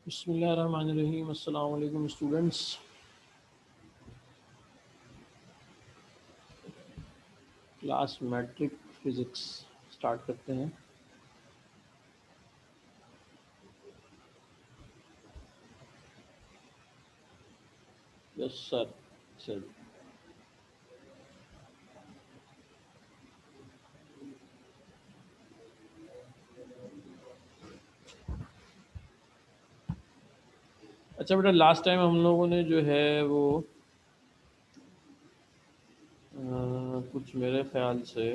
बिस्मिल्लाहिर्रहमानिर्रहीम। अस्सलाम वालेकुम students. Class matric physics start करते हैं। Yes sir. सर अच्छा बेटा, लास्ट टाइम हम लोगों ने जो है वो कुछ मेरे ख्याल से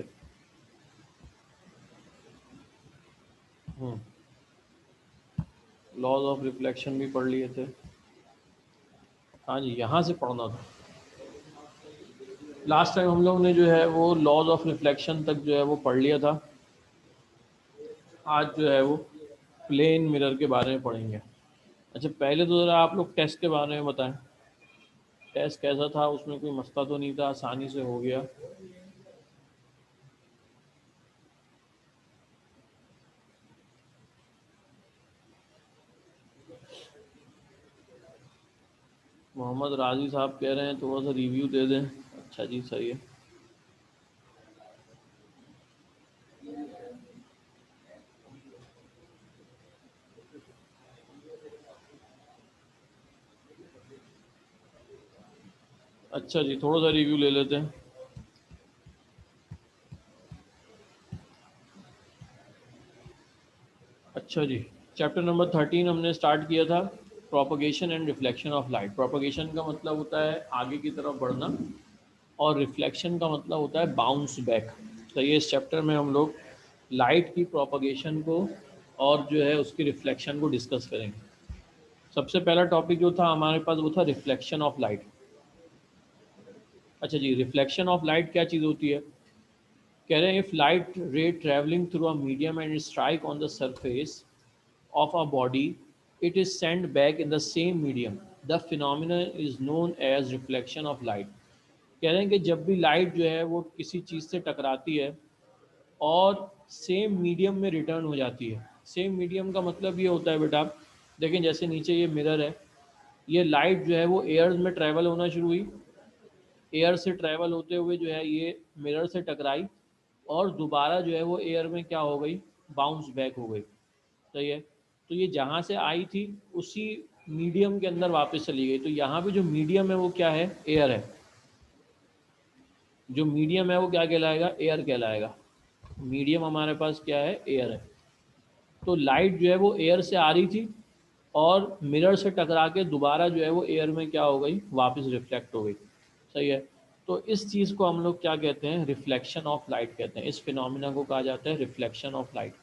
लॉज ऑफ रिफ्लेक्शन भी पढ़ लिए थे। हाँ जी, यहाँ से पढ़ना था। लास्ट टाइम हम लोगों ने जो है वो लॉज ऑफ रिफ्लेक्शन तक जो है वो पढ़ लिया था। आज जो है वो प्लेन मिरर के बारे में पढ़ेंगे। अच्छा, पहले तो ज़रा आप लोग टेस्ट के बारे में बताएं। टेस्ट कैसा था? उसमें कोई मसला तो नहीं था? आसानी से हो गया? मोहम्मद राजी साहब कह रहे हैं थोड़ा सा रिव्यू दे दें। अच्छा जी, सही है। अच्छा जी, थोड़ा सा रिव्यू ले लेते हैं। अच्छा जी, चैप्टर नंबर 13 हमने स्टार्ट किया था, propagation and reflection of light. Propagation का मतलब होता है आगे की तरफ बढ़ना, और रिफ्लेक्शन का मतलब होता है बाउंस बैक। तो ये इस चैप्टर में हम लोग लाइट की प्रोपगेशन को और जो है उसकी रिफ्लेक्शन को डिस्कस करेंगे। सबसे पहला टॉपिक जो था हमारे पास वो था रिफ्लेक्शन ऑफ लाइट। अच्छा जी, रिफ्लेक्शन ऑफ लाइट क्या चीज़ होती है? कह रहे हैं if light ray traveling through a medium and strike on the surface of a body, it is sent back in the same medium. The phenomenon is known as reflection of light. कह रहे हैं कि जब भी light जो है वो किसी चीज़ से टकराती है और सेम मीडियम में रिटर्न हो जाती है। सेम मीडियम का मतलब ये होता है बेटा, देखें जैसे नीचे ये मिरर है, ये लाइट जो है वो एयर में ट्रैवल होना शुरू हुई, एयर से ट्रैवल होते हुए जो है ये मिरर से टकराई और दोबारा जो है वो एयर में क्या हो गई, बाउंस बैक हो गई। सही है। तो ये जहाँ से आई थी उसी मीडियम के अंदर वापस चली गई। तो यहाँ पे जो मीडियम है वो क्या है? एयर है। जो मीडियम है वो क्या कहलाएगा? एयर कहलाएगा। मीडियम हमारे पास क्या है? एयर है। तो लाइट जो है वो एयर से आ रही थी और मिरर से टकरा के दोबारा जो है वो एयर में क्या हो गई, वापस रिफ्लेक्ट हो गई। सही है। तो इस चीज़ को हम लोग क्या कहते हैं? रिफ्लेक्शन ऑफ लाइट कहते हैं। इस फिनोमिना को कहा जाता है रिफ्लेक्शन ऑफ लाइट।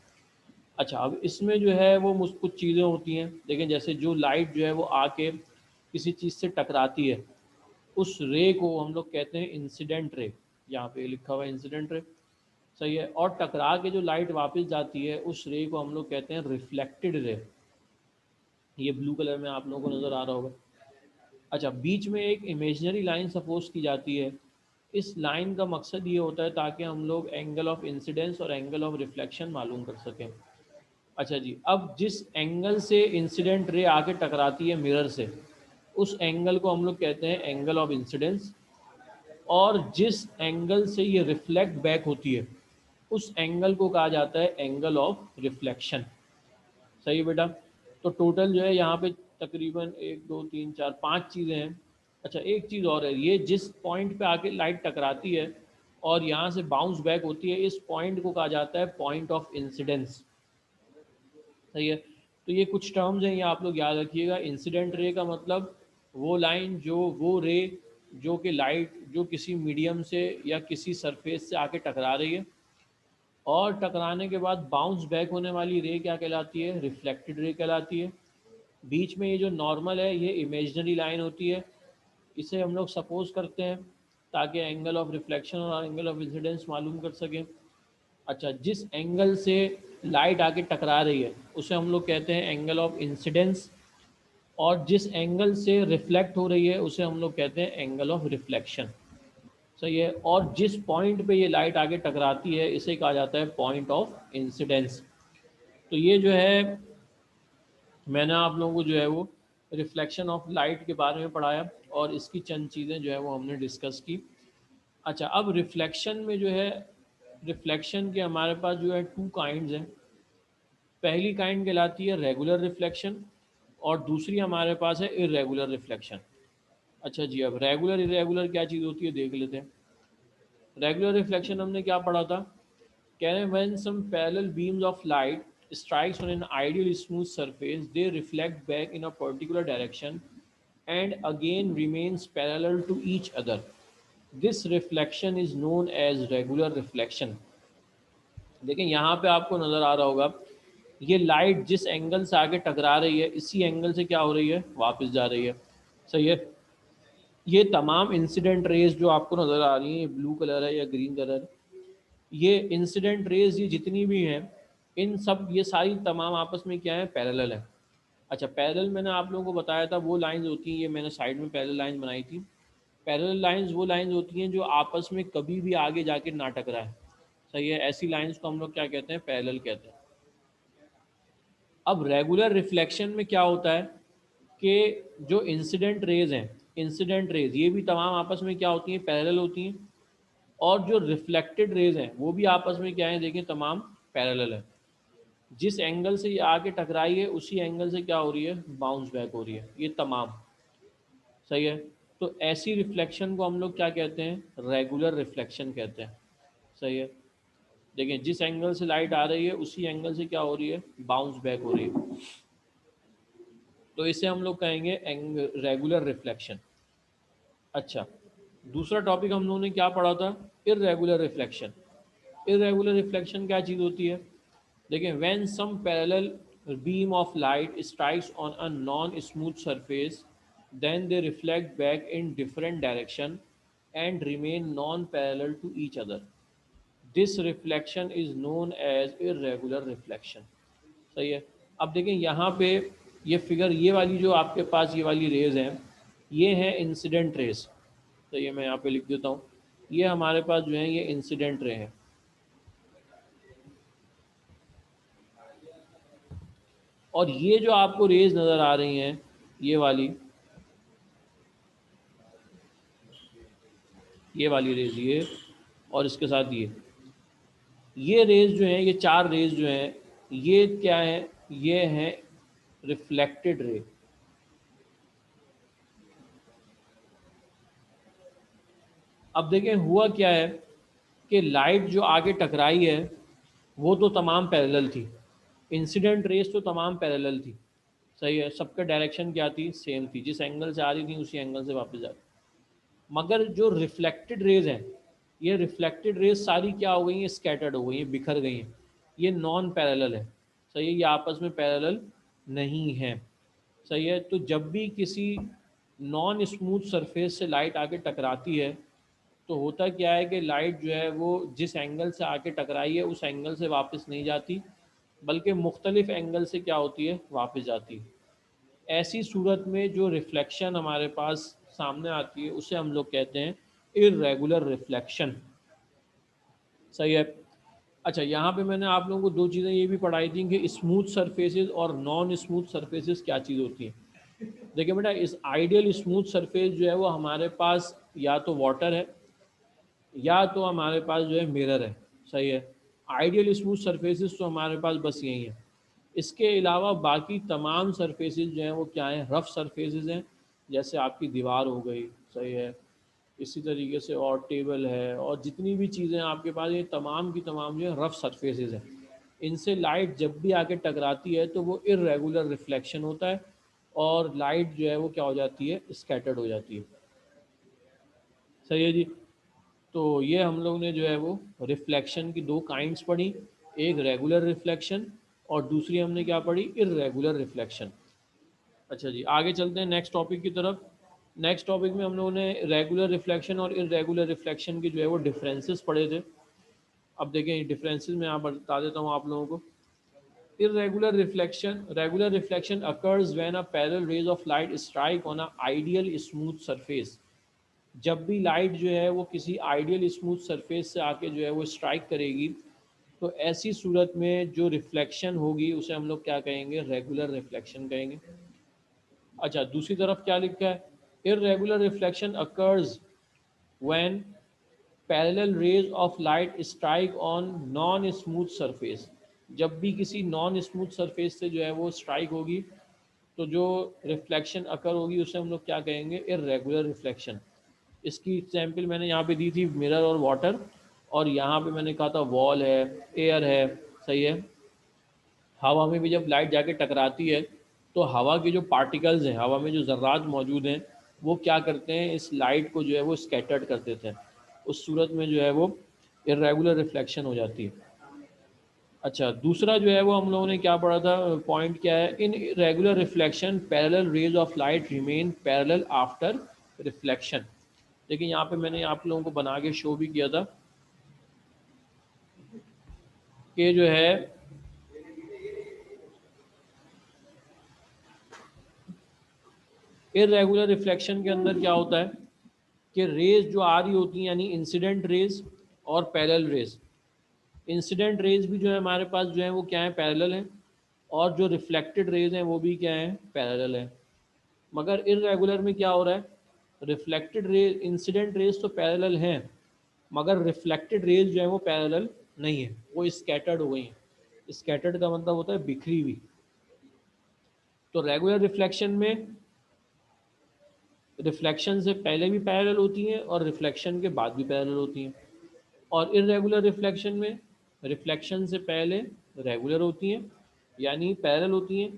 अच्छा, अब इसमें जो है वो कुछ चीज़ें होती हैं। देखें जैसे जो लाइट जो है वो आके किसी चीज़ से टकराती है, उस रे को हम लोग कहते हैं इंसिडेंट रे। यहाँ पे लिखा हुआ है इंसिडेंट रे। सही है। और टकरा के जो लाइट वापस जाती है उस रे को हम लोग कहते हैं रिफ्लेक्टेड रे। ये ब्लू कलर में आप लोगों को नज़र आ रहा होगा। अच्छा, बीच में एक इमेजिनरी लाइन सपोज की जाती है। इस लाइन का मकसद ये होता है ताकि हम लोग एंगल ऑफ इंसिडेंस और एंगल ऑफ रिफ्लेक्शन मालूम कर सकें। अच्छा जी, अब जिस एंगल से इंसिडेंट रे आके टकराती है मिरर से, उस एंगल को हम लोग कहते हैं एंगल ऑफ इंसिडेंस। और जिस एंगल से ये रिफ्लेक्ट बैक होती है उस एंगल को कहा जाता है एंगल ऑफ रिफ्लेक्शन। सही है बेटा। तो टोटल जो है यहाँ पे तकरीबन एक दो तीन चार पांच चीज़ें हैं। अच्छा, एक चीज़ और है, ये जिस पॉइंट पे आके लाइट टकराती है और यहाँ से बाउंस बैक होती है, इस पॉइंट को कहा जाता है पॉइंट ऑफ इंसिडेंस। सही है। तो ये कुछ टर्म्स हैं, ये आप लोग याद रखिएगा। इंसिडेंट रे का मतलब वो लाइन, जो वो रे जो कि लाइट जो किसी मीडियम से या किसी सरफेस से आके टकरा रही है और टकराने के बाद बाउंस बैक होने वाली रे क्या कहलाती है? रिफ्लेक्टेड रे कहलाती है। बीच में ये जो नॉर्मल है ये इमेजिनरी लाइन होती है, इसे हम लोग सपोज करते हैं ताकि एंगल ऑफ रिफ्लेक्शन और एंगल ऑफ इंसिडेंस मालूम कर सकें। अच्छा, जिस एंगल से लाइट आके टकरा रही है उसे हम लोग कहते हैं एंगल ऑफ इंसिडेंस, और जिस एंगल से रिफ्लेक्ट हो रही है उसे हम लोग कहते हैं एंगल ऑफ रिफ्लेक्शन। सही है। और जिस पॉइंट पे ये लाइट आके टकराती है इसे कहा जाता है पॉइंट ऑफ इंसिडेंस। तो ये जो है मैंने आप लोगों को जो है वो रिफ्लेक्शन ऑफ लाइट के बारे में पढ़ाया और इसकी चंद चीज़ें जो है वो हमने डिस्कस की। अच्छा, अब रिफ्लेक्शन में जो है, रिफ्लेक्शन के हमारे पास जो है टू काइंड्स हैं। पहली काइंड कहलाती है रेगुलर रिफ्लेक्शन और दूसरी हमारे पास है इरेगुलर रिफ्लेक्शन। अच्छा जी, अब रेगुलर इरेगुलर क्या चीज़ होती है देख लेते हैं। रेगुलर रिफ्लेक्शन हमने क्या पढ़ा था, कह रहे हैं when some parallel beams of light strikes on an ideal smooth surface, they reflect back in a particular direction and again remains parallel to each other. This reflection is known as regular reflection. देखिए यहाँ पे आपको नज़र आ रहा होगा, ये light जिस angle से आगे टकरा रही है इसी एंगल से क्या हो रही है, वापस जा रही है। सही है। ये तमाम इंसिडेंट रेज जो आपको नज़र आ रही हैं, ब्लू कलर है या ग्रीन कलर, ये इंसिडेंट रेज ये जितनी भी हैं, इन सब ये सारी तमाम आपस में क्या है, पैरेलल है। अच्छा, पैरेलल मैंने आप लोगों को बताया था वो लाइंस होती हैं, ये मैंने साइड में पैरेलल लाइन बनाई थी। पैरेलल लाइंस वो लाइंस होती हैं जो आपस में कभी भी आगे जाके ना टकराए। सही है, ऐसी लाइंस को हम लोग क्या कहते हैं, पैरेलल कहते हैं। अब रेगुलर रिफ्लेक्शन में क्या होता है कि जो इंसिडेंट रेज हैं, इंसिडेंट रेज ये भी तमाम आपस में क्या होती हैं, पैरेलल होती हैं। और जो रिफ्लेक्टेड रेज हैं वो भी आपस में क्या है, देखें तमाम पैरेलल है। जिस एंगल से ये आके टकराई है उसी एंगल से क्या हो रही है, बाउंस बैक हो रही है, ये तमाम। सही है। तो ऐसी रिफ्लेक्शन को हम लोग क्या कहते हैं, रेगुलर रिफ्लेक्शन कहते हैं। सही है। देखिए जिस एंगल से लाइट आ रही है उसी एंगल से क्या हो रही है, बाउंस बैक हो रही है। तो इसे हम लोग कहेंगे रेगुलर रिफ्लेक्शन। अच्छा, दूसरा टॉपिक हम लोगों ने क्या पढ़ा था, इरेगुलर रिफ्लेक्शन। इरेगुलर रिफ्लेक्शन क्या चीज़ होती है, देखिए when some parallel beam of light strikes on a non smooth surface then they reflect back in different direction and remain non parallel to each other. This reflection is known as irregular reflection. सही है। अब देखें यहाँ पे ये figure, ये वाली जो आपके पास ये वाली रेज हैं, ये है इंसिडेंट रेज। तो ये मैं यहाँ पे लिख देता हूँ, ये हमारे पास जो है ये इंसिडेंट रे है। और ये जो आपको रेज नज़र आ रही हैं, ये वाली रेज, ये और इसके साथ ये रेज जो हैं, ये चार रेज जो हैं, ये क्या है, ये हैं रिफ्लेक्टेड रे। अब देखें हुआ क्या है कि लाइट जो आगे टकराई है वो तो तमाम पैरेलल थी, इंसिडेंट रेस तो तमाम पैरेलल थी। सही है, सबका डायरेक्शन क्या थी, सेम थी, जिस एंगल से आ रही थी उसी एंगल से वापस जा रही। मगर जो रिफ्लेक्टेड रेज हैं, ये रिफ्लेक्टेड रेज सारी क्या हो गई हैं, स्कैटर्ड हो गई हैं, बिखर गई हैं। ये नॉन पैरेलल है। सही है, ये आपस में पैरेलल नहीं है। सही है। तो जब भी किसी नॉन स्मूथ सरफेस से लाइट आके टकराती है तो होता क्या है कि लाइट जो है वो जिस एंगल से आके टकराई है उस एंगल से वापस नहीं जाती, बल्कि मुख्तलिफ एंगल से क्या होती है, वापस जाती है। ऐसी सूरत में जो रिफ्लेक्शन हमारे पास सामने आती है उसे हम लोग कहते हैं इरेगुलर रिफ्लेक्शन। सही है। अच्छा, यहाँ पे मैंने आप लोगों को दो चीज़ें ये भी पढ़ाई थी कि स्मूथ सरफेसेस और नॉन स्मूथ सरफेसेस क्या चीज़ होती है। देखिए बेटा, इस आइडियल स्मूथ सरफेस जो है वो हमारे पास या तो वाटर है या तो हमारे पास जो है मिरर है। सही है। आइडियल स्मूथ सरफेसेस तो हमारे पास बस यही है। इसके अलावा बाकी तमाम सरफेसेस जो हैं वो क्या हैं, रफ़ सरफेसेस हैं। जैसे आपकी दीवार हो गई, सही है, इसी तरीके से और टेबल है और जितनी भी चीज़ें आपके पास, ये तमाम की तमाम जो है रफ़ सरफेसेस हैं। इनसे लाइट जब भी आके टकराती है तो वो इरेगुलर रिफ्लेक्शन होता है और लाइट जो है वो क्या हो जाती है, स्कैटर्ड हो जाती है। सही है जी। तो ये हम लोग ने जो है वो रिफ्लेक्शन की दो काइंड्स पढ़ी, एक रेगुलर रिफ्लेक्शन और दूसरी हमने क्या पढ़ी, इरेगुलर रिफ्लेक्शन। अच्छा जी, आगे चलते हैं नेक्स्ट टॉपिक की तरफ। नेक्स्ट टॉपिक में हम लोगों ने रेगुलर रिफ्लेक्शन और इरेगुलर रिफ्लेक्शन की जो है वो डिफरेंसेस पढ़े थे। अब देखें डिफरेंसेस मैं यहाँ बता देता हूँ आप लोगों को। Irregular reflection, regular reflection occurs when a parallel rays of light strike on a ideal smooth surface। जब भी लाइट जो है वो किसी आइडियल स्मूथ सरफेस से आके जो है वो स्ट्राइक करेगी तो ऐसी सूरत में जो रिफ्लेक्शन होगी उसे हम लोग क्या कहेंगे, रेगुलर रिफ्लेक्शन कहेंगे। अच्छा, दूसरी तरफ क्या लिखा है, irregular reflection occurs when parallel raise of light strike on non smooth surface. जब भी किसी नॉन स्मूथ सरफेस से जो है वो स्ट्राइक होगी तो जो रिफ्लेक्शन अकर होगी उसे हम लोग क्या कहेंगे, इर्रेगुलर रिफ्लेक्शन। इसकी एग्जाम्पल मैंने यहाँ पे दी थी मिरर और वाटर, और यहाँ पे मैंने कहा था वॉल है, एयर है, सही है। हवा में भी जब लाइट जाके टकराती है तो हवा के जो पार्टिकल्स हैं, हवा में जो ज़र्रात मौजूद हैं, वो क्या करते हैं, इस लाइट को जो है वो स्कैटर्ड कर देते हैं। उस सूरत में जो है वो इर्रेगुलर रिफ्लेक्शन हो जाती है। अच्छा, दूसरा जो है वो हम लोगों ने क्या पढ़ा था, पॉइंट क्या है, in regular reflection parallel raise of light remain parallel after reflection. लेकिन यहाँ पे मैंने आप लोगों को बना के शो भी किया था कि जो है इरेगुलर रिफ्लेक्शन के अंदर क्या होता है कि रेज जो आ रही होती हैं, यानी इंसिडेंट रेज और पैरेलल रेज। इंसिडेंट रेज भी जो है हमारे पास जो है वो क्या है, पैरेलल हैं, और जो रिफ्लेक्टेड रेज हैं वो भी क्या है, पैरेलल हैं। मगर इरेगुलर में क्या हो रहा है, रिफ्लेक्टेड रेज, इंसिडेंट रेज तो पैरेलल हैं, मगर रिफ्लेक्टेड रेज जो है वो पैरेलल नहीं है, वो स्कैटर्ड हो गई हैं। स्कैटर्ड का मतलब होता है बिखरी हुई। तो रेगुलर रिफ्लेक्शन में रिफ्लेक्शन से पहले भी पैरेलल होती हैं और रिफ्लेक्शन के बाद भी पैरेलल होती हैं। और इरेगुलर रिफ्लेक्शन में रिफ्लेक्शन से पहले रेगुलर होती हैं, यानी पैरेलल होती हैं,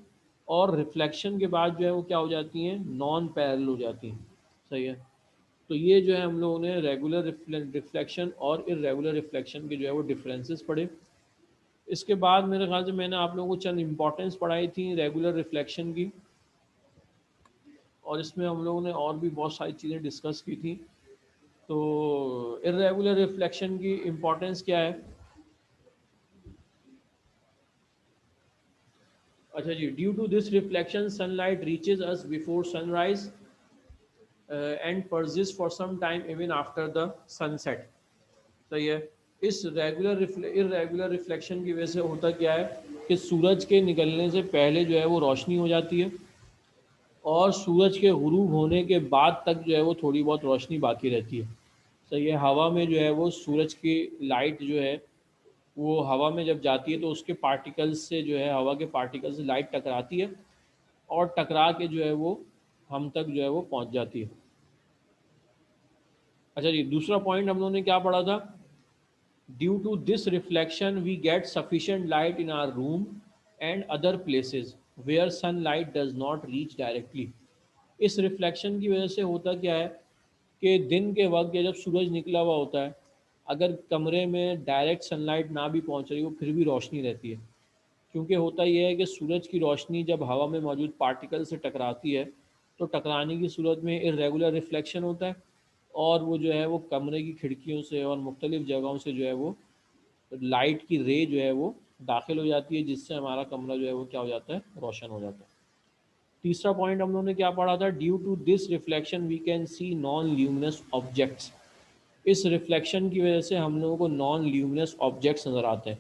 और रिफ्लेक्शन के बाद जो है वो क्या हो जाती हैं, नॉन पैरेलल हो जाती हैं, सही है। तो ये जो है हम लोगों ने रेगुलर रिफ्लेक्शन और इरेगुलर रिफ्लेक्शन के जो है वो डिफरेंसेस पढ़े। इसके बाद मेरे ख्याल से मैंने आप लोगों को चंद इंपॉर्टेंस पढ़ाई थी रेगुलर रिफ्लेक्शन की, और इसमें हम लोगों ने और भी बहुत सारी चीज़ें डिस्कस की थी। तो इरेगुलर रिफ्लेक्शन की इम्पोर्टेंस क्या है। अच्छा जी, due to this reflection sunlight reaches us before sunrise and persist for some time even after the sunset, सही है। इस इरेगुलर रिफ्लेक्शन की वजह से होता क्या है कि सूरज के निकलने से पहले जो है वो रोशनी हो जाती है, और सूरज के गुरूब होने के बाद तक जो है वो थोड़ी बहुत रोशनी बाकी रहती है, सही है। हवा में जो है वो सूरज की लाइट जो है वो हवा में जब जाती है तो उसके पार्टिकल्स से जो है, हवा के पार्टिकल्स से लाइट टकराती है, और टकरा के जो है वो हम तक जो है वो पहुंच जाती है। अच्छा जी, दूसरा पॉइंट हम लोगों ने क्या पढ़ा था, due to this reflection we get sufficient light in our room and other places where sun light does not reach directly. इस रिफ्लेक्शन की वजह से होता क्या है कि दिन के वक्त या जब सूरज निकला हुआ होता है, अगर कमरे में डायरेक्ट सनलाइट ना भी पहुंच रही हो फिर भी रोशनी रहती है। क्योंकि होता यह है कि सूरज की रोशनी जब हवा में मौजूद पार्टिकल से टकराती है तो टकराने की सूरत में इरेगुलर रिफ्लेक्शन होता है, और वो जो है वो कमरे की खिड़कियों से और मुख्तलिफ़ जगहों से जो है वो लाइट की रे जो है वो दाखिल हो जाती है, जिससे हमारा कमरा जो है वो क्या हो जाता है, रोशन हो जाता है। तीसरा पॉइंट हम लोगों ने क्या पढ़ा था, due to this reflection we can see non luminous objects. इस रिफ्लेक्शन की वजह से हम लोगों को नॉन ल्यूमिनस ऑब्जेक्ट्स नज़र आते हैं।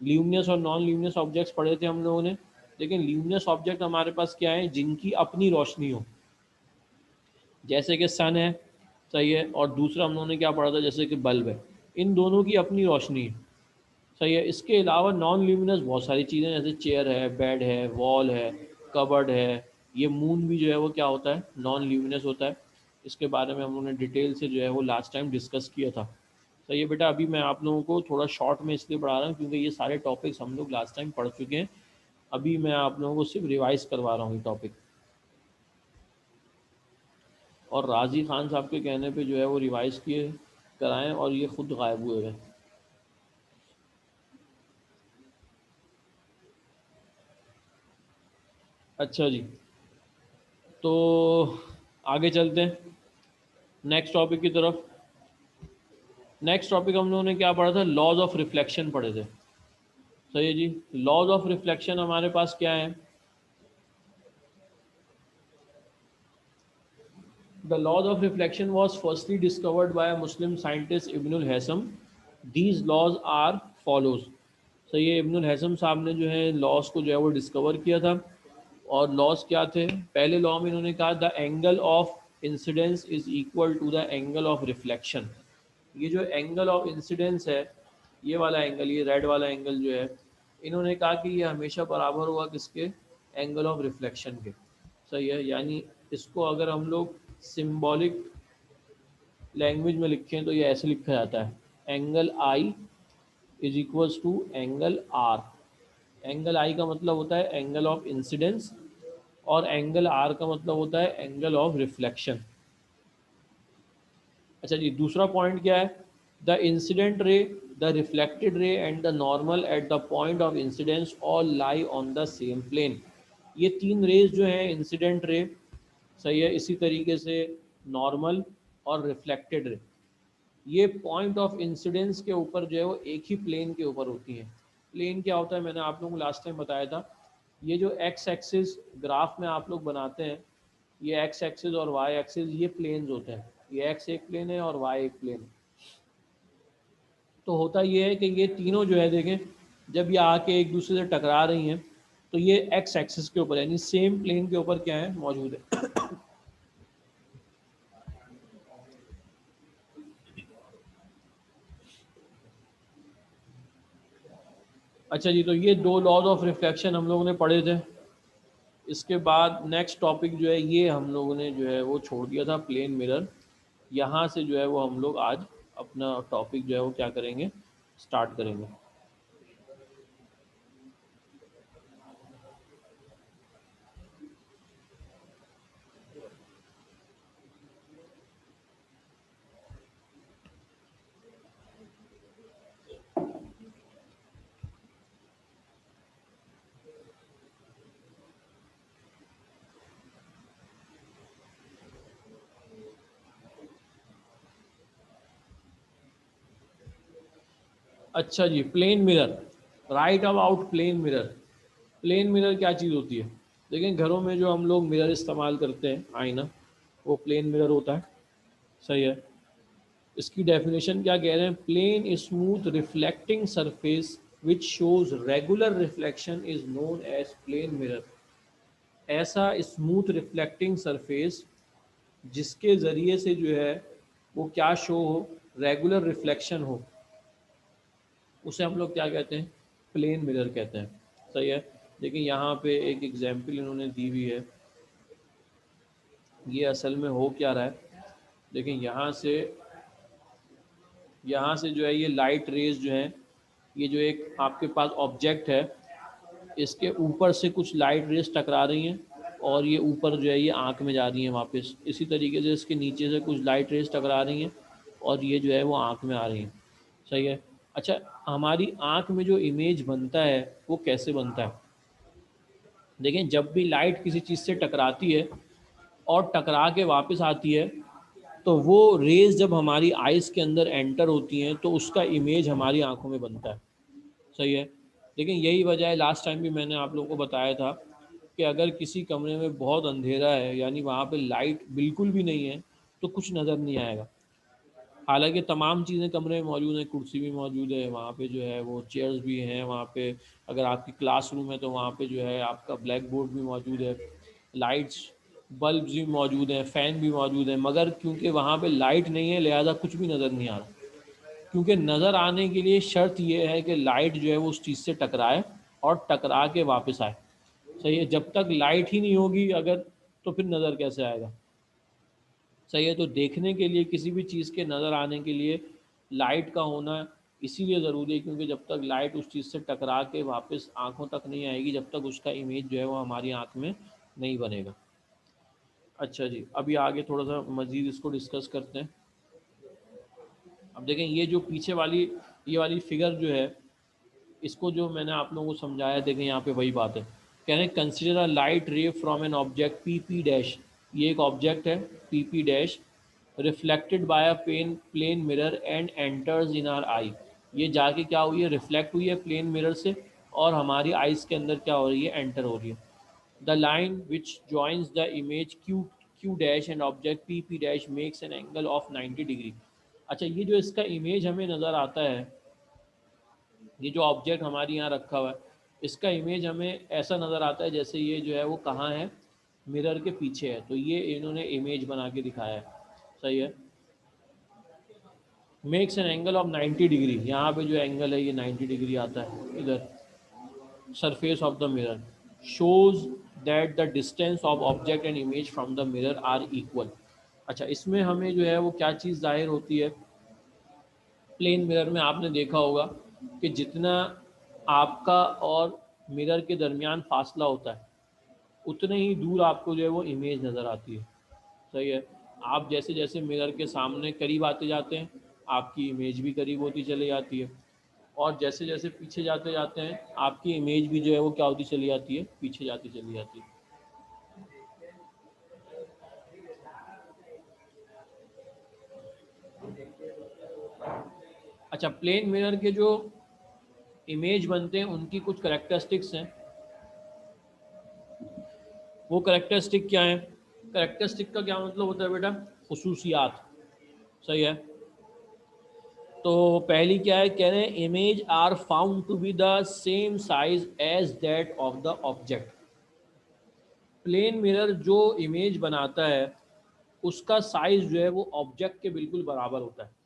ल्यूमिनस और नॉन ल्यूमिनस ऑब्जेक्ट्स पढ़े थे हम लोगों ने, लेकिन ल्यूमिनस ऑब्जेक्ट हमारे पास क्या है, जिनकी अपनी रोशनी हो, जैसे कि सन है, सही है। और दूसरा हम लोगों ने क्या पढ़ा था, जैसे कि बल्ब है, इन दोनों की अपनी रोशनी है, सही है। इसके अलावा नॉन ल्यूमिनस बहुत सारी चीज़ें, जैसे चेयर है, बेड है, वॉल है, कबर्ड है, ये मून भी जो है वो क्या होता है, नॉन ल्यूमिनस होता है। इसके बारे में हम लोगों ने डिटेल से जो है वो लास्ट टाइम डिस्कस किया था। सही है बेटा, अभी मैं आप लोगों को थोड़ा शॉर्ट में इसलिए पढ़ा रहा हूँ क्योंकि ये सारे टॉपिक्स हम लोग लास्ट टाइम पढ़ चुके हैं। अभी मैं आप लोगों को सिर्फ रिवाइज करवा रहा हूँ ये टॉपिक, और राज़ी खान साहब के कहने पे जो है वो रिवाइज किए कराएं, और ये खुद गायब हुए हैं। अच्छा जी, तो आगे चलते हैं नेक्स्ट टॉपिक की तरफ। नेक्स्ट टॉपिक हम लोगों ने क्या पढ़ा था, लॉज ऑफ रिफ्लेक्शन पढ़े थे, सही है जी। लॉज ऑफ रिफ्लेक्शन हमारे पास क्या है, the laws of reflection was firstly discovered by Muslim scientist Ibnul Haytham. These laws are follows. तो ये इब्नुल हैज़म साहब ने जो है लॉस को जो है वो डिस्कवर किया था। और लॉस क्या थे? पहले लॉ में इन्होंने कहा the angle of incidence is equal to the angle of reflection. ये जो एंगल ऑफ इंसिडेंस है, ये वाला एंगल, ये रेड वाला एंगल जो है, इन्होंने कहा कि ये हमेशा बराबर होगा किसके? एंगल ऑफ रिफ्लेक्शन के। सही है, यानी इसको अगर हम लोग सिंबॉलिक लैंग्वेज में लिखें तो ये ऐसे लिखा जाता है, angle i is equals to angle r. Angle i का मतलब होता है एंगल ऑफ इंसिडेंस, और एंगल आर का मतलब होता है एंगल ऑफ रिफ्लेक्शन। अच्छा जी, दूसरा पॉइंट क्या है? The incident ray, the reflected ray and the normal at the point of incidence all lie on the same plane. ये तीन रेज जो हैं, इंसिडेंट रे, सही है, इसी तरीके से नॉर्मल और रिफ्लेक्टेड रे, ये पॉइंट ऑफ इंसिडेंस के ऊपर जो है वो एक ही प्लेन के ऊपर होती हैं। प्लेन क्या होता है, मैंने आप लोगों को लास्ट टाइम बताया था। ये जो एक्स एक्सिस ग्राफ में आप लोग बनाते हैं, ये एक्स एक्सिस और वाई एक्सिस, ये प्लेन्स होते हैं। ये एक्स एक प्लेन है और वाई एक प्लेन है। तो होता ये है कि ये तीनों जो है, देखें, जब ये आके एक दूसरे से टकरा रही हैं तो ये एक्स एक्सिस के ऊपर, यानी सेम प्लेन के ऊपर क्या है, मौजूद है। अच्छा जी, तो ये दो लॉज ऑफ रिफ्लेक्शन हम लोगों ने पढ़े थे। इसके बाद नेक्स्ट टॉपिक जो है, ये हम लोगों ने जो है वो छोड़ दिया था, प्लेन मिरर। यहाँ से जो है वो हम लोग आज अपना टॉपिक जो है वो क्या करेंगे, स्टार्ट करेंगे। अच्छा जी, plane mirror, write about plane mirror. Plane mirror क्या चीज़ होती है? देखें, घरों में जो हम लोग मिरर इस्तेमाल करते हैं, आईना, वो प्लेन मिरर होता है। सही है। इसकी डेफिनेशन क्या कह रहे हैं? Plane smooth reflecting surface which shows regular reflection is known as plane mirror. ऐसा स्मूथ रिफ्लेक्टिंग सरफेस जिसके ज़रिए से जो है वो क्या शो हो, रेगुलर रिफ्लेक्शन हो, उसे हम लोग क्या कहते हैं? प्लेन मिरर कहते हैं। सही है। देखिए यहाँ पे एक एग्जाम्पल इन्होंने दी हुई है। ये असल में हो क्या रहा है, देखिए यहाँ से जो है ये लाइट रेज जो है, ये जो एक आपके पास ऑब्जेक्ट है, इसके ऊपर से कुछ लाइट रेज टकरा रही हैं, और ये ऊपर जो है ये आँख में जा रही हैं वापस। इसी तरीके से इसके नीचे से कुछ लाइट रेज टकरा रही हैं, और ये जो है वो आँख में आ रही हैं। सही है। अच्छा, हमारी आँख में जो इमेज बनता है वो कैसे बनता है? देखें, जब भी लाइट किसी चीज़ से टकराती है और टकरा के वापस आती है, तो वो रेज जब हमारी आइज़ के अंदर एंटर होती हैं तो उसका इमेज हमारी आंखों में बनता है। सही है। लेकिन यही वजह है, लास्ट टाइम भी मैंने आप लोगों को बताया था कि अगर किसी कमरे में बहुत अंधेरा है, यानी वहाँ पे लाइट बिल्कुल भी नहीं है, तो कुछ नज़र नहीं आएगा। हालांकि तमाम चीज़ें कमरे में मौजूद हैं, कुर्सी भी मौजूद है वहाँ पे, जो है वो चेयर्स भी हैं वहाँ पे। अगर आपकी क्लासरूम है तो वहाँ पे जो है आपका ब्लैक बोर्ड भी मौजूद है, लाइट्स, बल्ब भी मौजूद हैं, फ़ैन भी मौजूद है, मगर क्योंकि वहाँ पे लाइट नहीं है, लिहाजा कुछ भी नज़र नहीं आ रहा। क्योंकि नज़र आने के लिए शर्त ये है कि लाइट जो है वो उस चीज़ से टकराए और टकरा के वापस आए। सही है। जब तक लाइट ही नहीं होगी अगर, तो फिर नज़र कैसे आएगा? सही है। तो देखने के लिए, किसी भी चीज़ के नज़र आने के लिए लाइट का होना इसीलिए ज़रूरी है, क्योंकि जब तक लाइट उस चीज़ से टकरा के वापस आँखों तक नहीं आएगी, जब तक उसका इमेज जो है वो हमारी आँख में नहीं बनेगा। अच्छा जी, अभी आगे थोड़ा सा मज़ीद इसको डिस्कस करते हैं। अब देखें, ये जो पीछे वाली, ये वाली फिगर जो है, इसको जो मैंने आप लोगों को समझाया, देखें यहाँ पे वही बात है। कह रहे हैं consider a light ray from an object P P dash. ये एक ऑब्जेक्ट है P P dash, reflected by a plane mirror and enters in our eye. ये जाके क्या हुई है, रिफ्लेक्ट हुई है प्लेन मिरर से, और हमारी आइज़ के अंदर क्या हो रही है, एंटर हो रही है। The line which joins the image Q Q dash and object P P dash makes an angle of 90 degree. अच्छा, ये जो इसका इमेज हमें नज़र आता है, ये जो ऑब्जेक्ट हमारी यहाँ रखा हुआ है, इसका इमेज हमें ऐसा नज़र आता है जैसे ये जो है वो कहाँ है, मिरर के पीछे है। तो ये इन्होंने इमेज बना के दिखाया है। सही है। Makes an angle of 90 degree, यहाँ पे जो एंगल है ये 90 डिग्री आता है इधर surface of the mirror. Shows that the distance of object and image from the mirror are equal. अच्छा, इसमें हमें जो है वो क्या चीज़ जाहिर होती है, प्लेन मिरर में आपने देखा होगा कि जितना आपका और मिरर के दरमियान फासला होता है, उतने ही दूर आपको जो है वो इमेज नज़र आती है। सही है। आप जैसे जैसे मिरर के सामने करीब आते जाते हैं, आपकी इमेज भी करीब होती चली जाती है, और जैसे जैसे पीछे जाते जाते हैं, आपकी इमेज भी जो है वो क्या होती चली जाती है, पीछे जाती चली जाती है। अच्छा, प्लेन मिरर के जो इमेज बनते हैं उनकी कुछ करेक्टरिस्टिक्स हैं। वो करेक्टरिस्टिक क्या है? करेक्टरिस्टिक का क्या मतलब होता है बेटा? खुसूसियात। सही है। तो पहली क्या है, कह रहे हैं image are found to be the same size as that of the object. Plane mirror जो इमेज बनाता है उसका साइज जो है वो ऑब्जेक्ट के बिल्कुल बराबर होता है।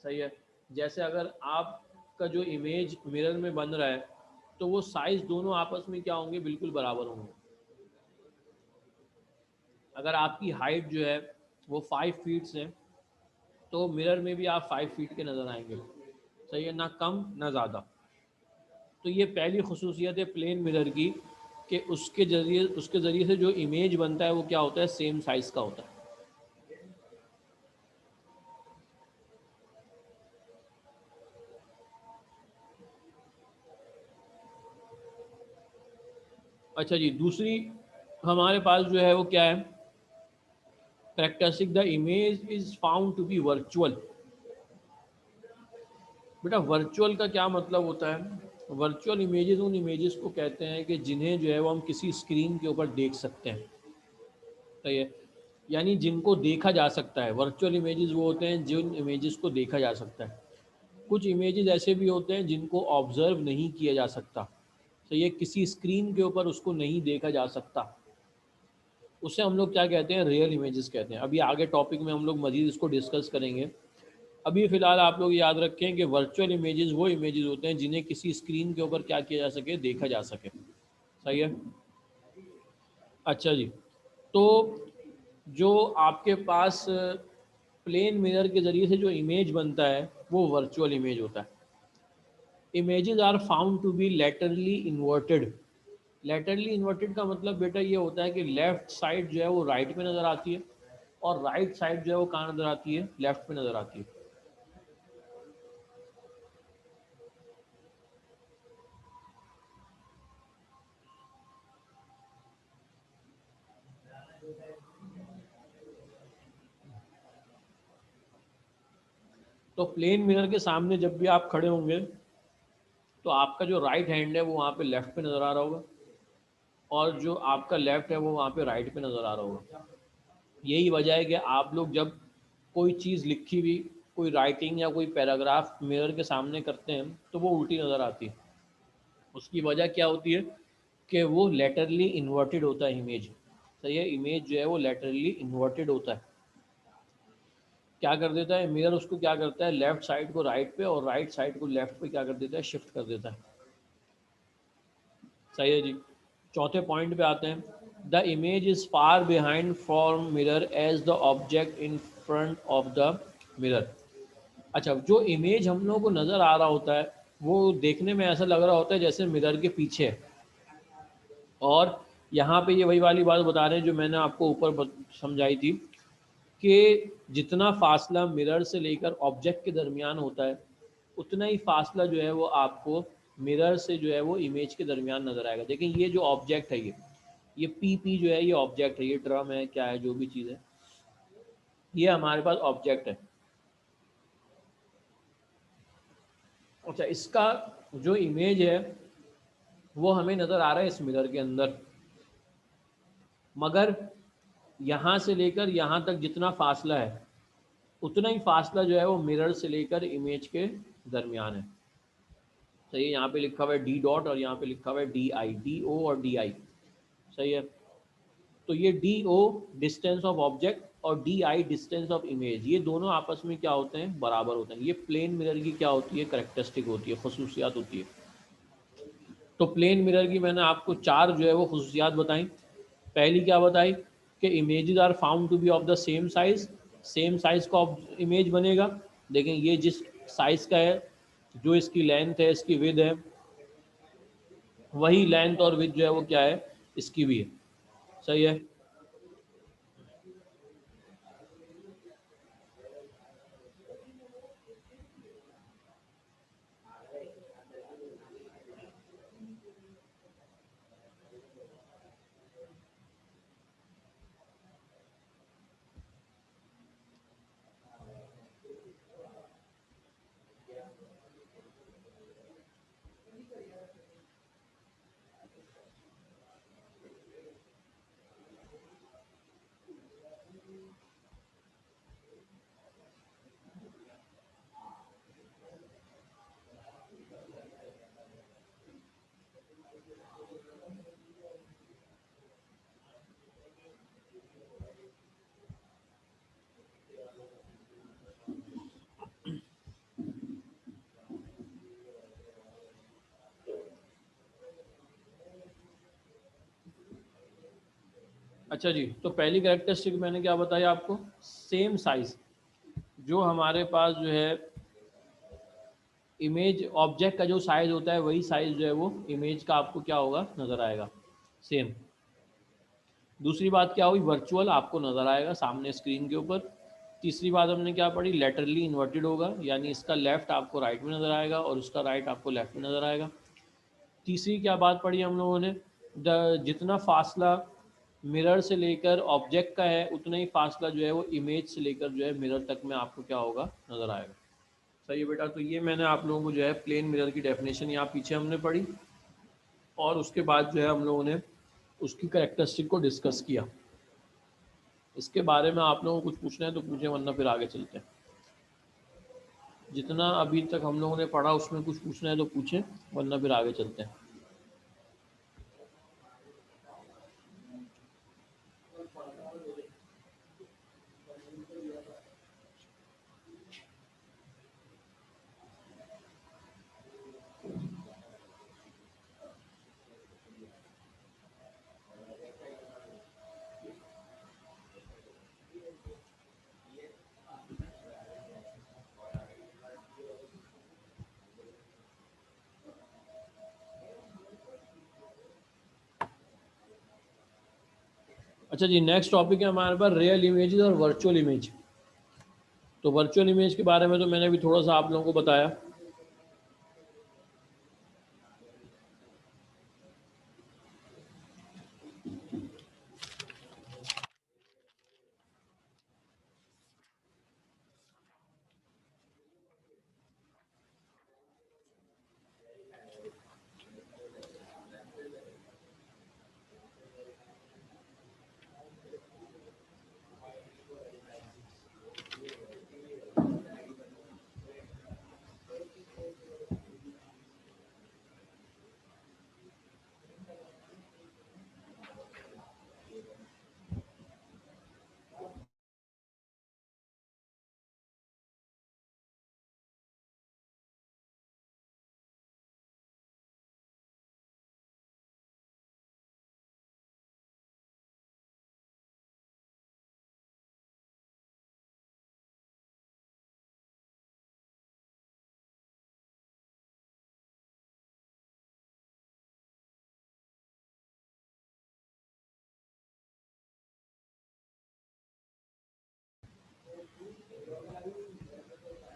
सही है। जैसे अगर आपका जो इमेज मिरर में बन रहा है तो वो साइज दोनों आपस में क्या होंगे, बिल्कुल बराबर होंगे। अगर आपकी हाइट जो है वो 5 फीट है तो मिरर में भी आप 5 फीट के नज़र आएंगे। सही है ना, कम ना ज़्यादा। तो ये पहली खसूसियत है प्लेन मिरर की कि उसके ज़रिए से जो इमेज बनता है वो क्या होता है, सेम साइज़ का होता है। अच्छा जी, दूसरी हमारे पास जो है वो क्या है, characteristic the image is found to be virtual. बेटा वर्चुअल का क्या मतलब होता है? वर्चुअल इमेजेस उन इमेजेस को कहते हैं कि जिन्हें जो है वो हम किसी स्क्रीन के ऊपर देख सकते हैं। सही है। यानी जिनको देखा जा सकता है। वर्चुअल इमेजेस वो होते हैं जिन इमेजेस को देखा जा सकता है। कुछ इमेजेस ऐसे भी होते हैं जिनको ऑब्जर्व नहीं किया जा सकता। तो ये किसी स्क्रीन के ऊपर उसको नहीं देखा जा सकता, उसे हम लोग क्या कहते हैं, रियल इमेजेस कहते हैं। अभी आगे टॉपिक में हम लोग मज़ीद इसको डिस्कस करेंगे। अभी फ़िलहाल आप लोग याद रखें कि वर्चुअल इमेजेस वो इमेजेस होते हैं जिन्हें किसी स्क्रीन के ऊपर क्या किया जा सके, देखा जा सके। सही है। अच्छा जी, तो जो आपके पास प्लेन मिरर के ज़रिए से जो इमेज बनता है वो वर्चुअल इमेज होता है। Images are found to be laterally inverted. Laterally inverted का मतलब बेटा ये होता है कि लेफ़्ट साइड जो है वो राइट पे नज़र आती है, और राइट साइड जो है वो कहाँ नज़र आती है, लेफ़्ट पे नज़र आती है। तो प्लेन मिरर के सामने जब भी आप खड़े होंगे तो आपका जो राइट हैंड है वो वहाँ पे लेफ़्ट पे नज़र आ रहा होगा, और जो आपका लेफ़्ट है वो वहाँ पे राइट पे नज़र आ रहा होगा। यही वजह है कि आप लोग जब कोई चीज़ लिखी हुई, कोई राइटिंग या कोई पैराग्राफ मिरर के सामने करते हैं तो वो उल्टी नज़र आती है। उसकी वजह क्या होती है कि वो लेटरली इन्वर्टेड होता है इमेज। सही है। इमेज जो है वो लेटरली इन्वर्टेड होता है। क्या कर देता है मिरर, उसको क्या करता है, लेफ़्ट साइड को राइट पे और राइट साइड को लेफ़्ट पे क्या कर देता है, शिफ्ट कर देता है। सही है जी। चौथे पॉइंट पे आते हैं। The image is far behind from mirror as the object in front of the mirror. अच्छा, जो इमेज हम लोगों को नज़र आ रहा होता है वो देखने में ऐसा लग रहा होता है जैसे मिरर के पीछे है। और यहाँ पे ये वही वाली बात बता रहे हैं जो मैंने आपको ऊपर समझाई थी कि जितना फासला मिरर से लेकर ऑब्जेक्ट के दरमियान होता है उतना ही फासला जो है वो आपको मिरर से जो है वो इमेज के दरमियान नज़र आएगा। देखिए ये जो ऑब्जेक्ट है, ये पी जो है ये ऑब्जेक्ट है, ये ड्रम है, क्या है, जो भी चीज़ है, ये हमारे पास ऑब्जेक्ट है। अच्छा, इसका जो इमेज है वो हमें नज़र आ रहा है इस मिरर के अंदर, मगर यहाँ से लेकर यहाँ तक जितना फासला है उतना ही फासला जो है वो मिरर से लेकर इमेज के दरमियान है। सही है, यहाँ पे लिखा हुआ है डी डॉट और यहाँ पे लिखा हुआ है डी आई, डी ओ और डी आई। सही है। तो ये d o distance of object और d i distance of image, ये दोनों आपस में क्या होते हैं, बराबर होते हैं। ये प्लेन मिरर की क्या होती है, करेक्टरिस्टिक होती है, खसूसियात होती है। तो प्लेन मिरर की मैंने आपको चार जो है वो खसूसियात बताई। पहली क्या बताई कि images are found to be of the same size, same size का इमेज बनेगा। देखें ये जिस साइज का है, जो इसकी लेंथ है, इसकी विड्थ है, वही लेंथ और विड्थ जो है वो क्या है, इसकी भी है। सही है। अच्छा जी, तो पहली कैरेक्टरिस्टिक मैंने क्या बताई आपको, सेम साइज। जो हमारे पास जो है इमेज ऑब्जेक्ट का जो साइज होता है, वही साइज जो है वो इमेज का आपको क्या होगा, नज़र आएगा, सेम। दूसरी बात क्या हुई, वर्चुअल आपको नज़र आएगा सामने स्क्रीन के ऊपर। तीसरी बात हमने क्या पढ़ी, लेटरली इन्वर्टेड होगा, यानी इसका लेफ़्ट आपको राइट में नज़र आएगा और उसका राइट आपको लेफ़्ट में नज़र आएगा। तीसरी क्या बात पढ़ी हम लोगों ने, जितना फासला मिरर से लेकर ऑब्जेक्ट का है, उतना ही फासला जो है वो इमेज से लेकर जो है मिरर तक में आपको क्या होगा, नज़र आएगा। सही है बेटा। तो ये मैंने आप लोगों को जो है प्लेन मिरर की डेफिनेशन यहाँ पीछे हमने पढ़ी, और उसके बाद जो है हम लोगों ने उसकी करेक्टरिस्टिक को डिस्कस किया। इसके बारे में आप लोगों को कुछ पूछना है तो पूछें, वरना फिर आगे चलते हैं। जितना अभी तक हम लोगों ने पढ़ा उसमें कुछ पूछना है तो पूछें, वरना फिर आगे चलते हैं। अच्छा जी, नेक्स्ट टॉपिक है हमारे पास रियल इमेजेस और वर्चुअल इमेज। तो वर्चुअल इमेज के बारे में तो मैंने अभी थोड़ा सा आप लोगों को बताया।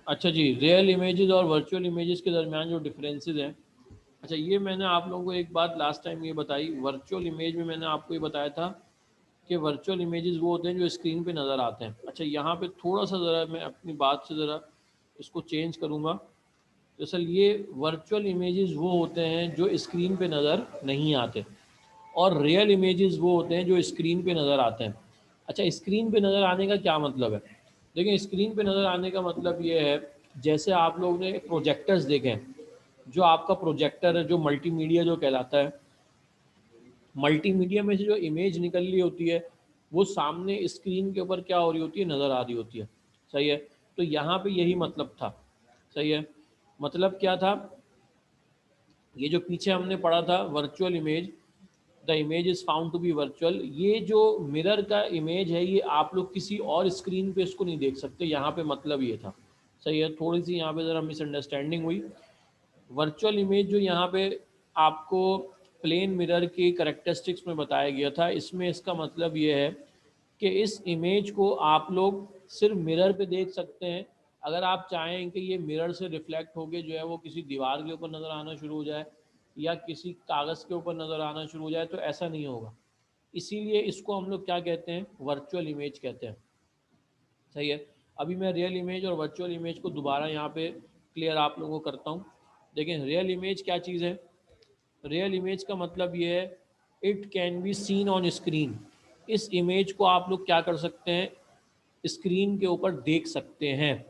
अच्छा जी, रियल इमेजेस और वर्चुअल इमेजेस के दरमियान जो डिफरेंसेस हैं, अच्छा ये मैंने आप लोगों को एक बात लास्ट टाइम ये बताई। वर्चुअल इमेज में मैंने आपको ये बताया था कि वर्चुअल इमेजेस वो होते हैं जो स्क्रीन पे नज़र आते हैं। अच्छा यहाँ पे थोड़ा सा ज़रा मैं अपनी बात से ज़रा इसको चेंज करूँगा। दरअसल ये वर्चुअल इमेजेस वो होते हैं जो स्क्रीन पे नज़र नहीं आते, और रियल इमेजेस वो होते हैं जो स्क्रीन पे नज़र आते हैं। अच्छा, स्क्रीन पे नज़र आने का क्या मतलब है? देखिए, स्क्रीन पे नज़र आने का मतलब ये है, जैसे आप लोग ने प्रोजेक्टर्स देखे हैं, जो आपका प्रोजेक्टर है, जो मल्टीमीडिया जो कहलाता है, मल्टीमीडिया में से जो इमेज निकल रही होती है वो सामने स्क्रीन के ऊपर क्या हो रही होती है, नज़र आ रही होती है। सही है। तो यहाँ पे यही मतलब था। सही है। मतलब क्या था, ये जो पीछे हमने पढ़ा था virtual image, the image is found to be virtual, ये जो मिरर का इमेज है ये आप लोग किसी और स्क्रीन पे इसको नहीं देख सकते, यहाँ पे मतलब ये था। सही है। थोड़ी सी यहाँ पे ज़रा मिसअंडरस्टैंडिंग हुई। वर्चुअल इमेज जो यहाँ पे आपको प्लेन मिरर की करेक्टरिस्टिक्स में बताया गया था, इसमें इसका मतलब ये है कि इस इमेज को आप लोग सिर्फ मिरर पे देख सकते हैं। अगर आप चाहें कि ये मिरर से रिफ्लेक्ट होके जो है वो किसी दीवार के ऊपर नज़र आना शुरू हो जाए या किसी कागज़ के ऊपर नज़र आना शुरू हो जाए, तो ऐसा नहीं होगा। इसीलिए इसको हम लोग क्या कहते हैं, वर्चुअल इमेज कहते हैं। सही है। अभी मैं रियल इमेज और वर्चुअल इमेज को दोबारा यहाँ पे क्लियर आप लोगों को करता हूँ। देखें, रियल इमेज क्या चीज़ है। रियल इमेज का मतलब ये है, it can be seen on screen. इस इमेज को आप लोग क्या कर सकते हैं, स्क्रीन के ऊपर देख सकते हैं।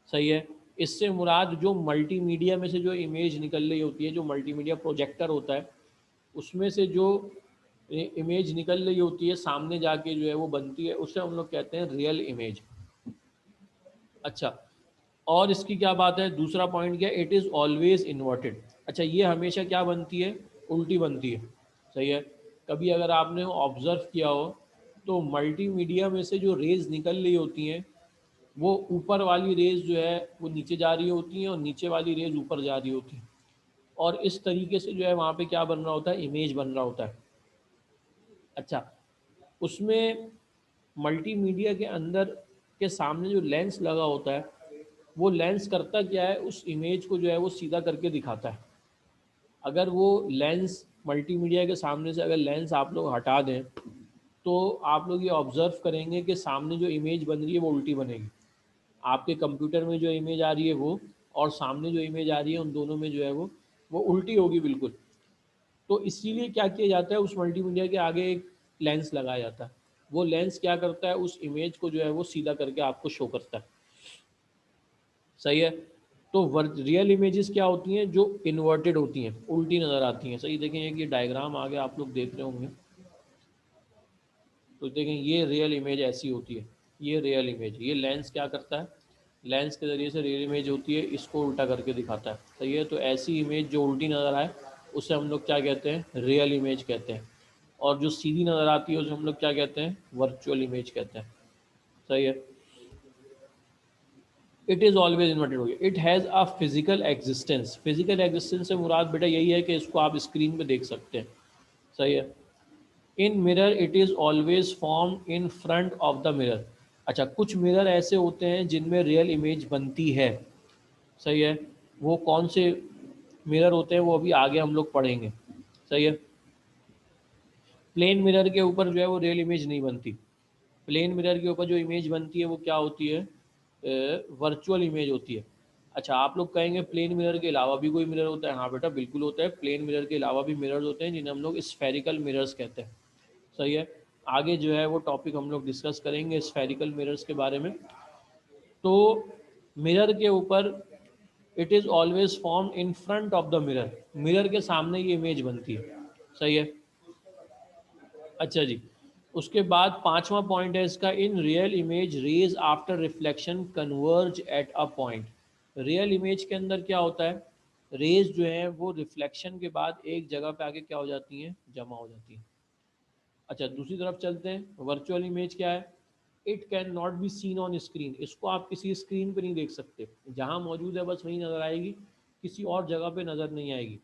सही है। इससे मुराद जो मल्टीमीडिया में से जो इमेज निकल रही होती है, जो मल्टीमीडिया प्रोजेक्टर होता है उसमें से जो इमेज निकल रही होती है सामने जाके जो है वो बनती है, उसे हम लोग कहते हैं रियल इमेज। अच्छा, और इसकी क्या बात है, दूसरा पॉइंट क्या, इट इज़ ऑलवेज इन्वर्टेड। अच्छा, ये हमेशा क्या बनती है, उल्टी बनती है। सही है। कभी अगर आपने ऑब्ज़र्व किया हो तो मल्टीमीडिया में से जो रेज़ निकल रही होती हैं वो ऊपर वाली रेज़ जो है वो नीचे जा रही होती हैं और नीचे वाली रेज़ ऊपर जा रही होती हैं, और इस तरीके से जो है वहाँ पे क्या बन रहा होता है, इमेज बन रहा होता है। अच्छा, उसमें मल्टीमीडिया के अंदर के सामने जो लेंस लगा होता है वो लेंस करता क्या है, उस इमेज को जो है वो सीधा करके दिखाता है। अगर वो लेंस मल्टीमीडिया के सामने से अगर लेंस आप लोग हटा दें तो आप लोग ये ऑब्ज़र्व करेंगे कि सामने जो इमेज बन रही है वो उल्टी बनेगी। आपके कंप्यूटर में जो इमेज आ रही है वो, और सामने जो इमेज आ रही है, उन दोनों में जो है वो उल्टी होगी बिल्कुल। तो इसीलिए क्या किया जाता है, उस मल्टीमीडिया के आगे एक लेंस लगाया जाता है। वो लेंस क्या करता है, उस इमेज को जो है वो सीधा करके आपको शो करता है। सही है। तो रियल इमेजेस क्या होती हैं, जो इन्वर्टेड होती हैं, उल्टी नज़र आती हैं। सही, देखें एक ये डायग्राम आगे आप लोग देख रहे होंगे, तो देखें ये रियल इमेज ऐसी होती है। ये रियल इमेज, ये लेंस क्या करता है, लेंस के ज़रिए से रियल इमेज होती है, इसको उल्टा करके दिखाता है। सही है। तो ऐसी इमेज जो उल्टी नज़र आए उसे हम लोग क्या कहते हैं, रियल इमेज कहते हैं। और जो सीधी नज़र आती है उसे हम लोग क्या कहते हैं, वर्चुअल इमेज कहते हैं। सही है। इट इज़ ऑलवेज इन्वर्टेड हो गया। It has a physical existence. Physical existence से मुराद बेटा यही है कि इसको आप स्क्रीन पे देख सकते हैं। सही है। इन mirror it is always form in front of the mirror. अच्छा, कुछ मिरर ऐसे होते हैं जिनमें रियल इमेज बनती है। सही है। वो कौन से मिरर होते हैं वो अभी आगे हम लोग पढ़ेंगे। सही है। प्लेन मिरर के ऊपर जो है वो रियल इमेज नहीं बनती। प्लेन मिरर के ऊपर जो इमेज बनती है वो क्या होती है, वर्चुअल इमेज होती है। अच्छा, आप लोग कहेंगे प्लेन मिरर के अलावा भी कोई मिरर होता है। हाँ बेटा, बिल्कुल होता है। प्लेन मिरर के अलावा भी मिरर्स होते हैं जिन्हें हम लोग स्फेरिकल मिरर्स कहते हैं। सही है। आगे जो है वो टॉपिक हम लोग डिस्कस करेंगे स्फेरिकल मिरर्स के बारे में। तो मिरर के ऊपर it is always form in front of the mirror, mirror के सामने ये इमेज बनती है। सही है। अच्छा जी, उसके बाद पांचवा पॉइंट है इसका, in real image rays after reflection converge at a point. Real image के अंदर क्या होता है, रेज जो है वो रिफ्लेक्शन के बाद एक जगह पे आके क्या हो जाती हैं, जमा हो जाती हैं। अच्छा, दूसरी तरफ चलते हैं। वर्चुअल इमेज क्या है, it can not be seen on screen. इसको आप किसी स्क्रीन पे नहीं देख सकते, जहाँ मौजूद है बस वहीं नज़र आएगी, किसी और जगह पे नज़र नहीं आएगी।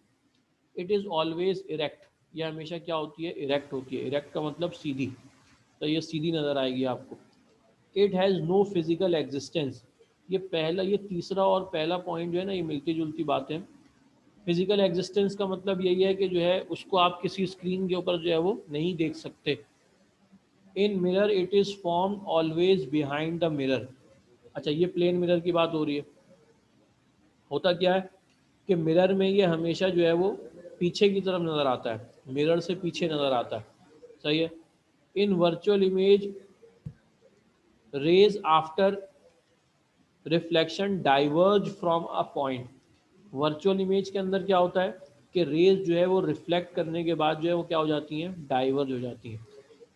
It is always erect. ये हमेशा क्या होती है, इरेक्ट होती है। इरेक्ट का मतलब सीधी, तो ये सीधी नज़र आएगी आपको। It has no physical existence. ये तीसरा और पहला पॉइंट जो है ना, ये मिलती जुलती बातें। फिजिकल एग्जिस्टेंस का मतलब यही है कि जो है उसको आप किसी स्क्रीन के ऊपर जो है वो नहीं देख सकते। इन mirror it is form always behind the mirror. अच्छा, ये प्लेन मिरर की बात हो रही है। होता क्या है कि मिरर में ये हमेशा जो है वो पीछे की तरफ नज़र आता है, मिरर से पीछे नज़र आता है। सही है। In virtual image rays after reflection diverge from a point. Virtual image के अंदर क्या होता है कि रेज जो है वो रिफ्लेक्ट करने के बाद जो है वो क्या हो जाती हैं, डाइवर्ज हो जाती हैं।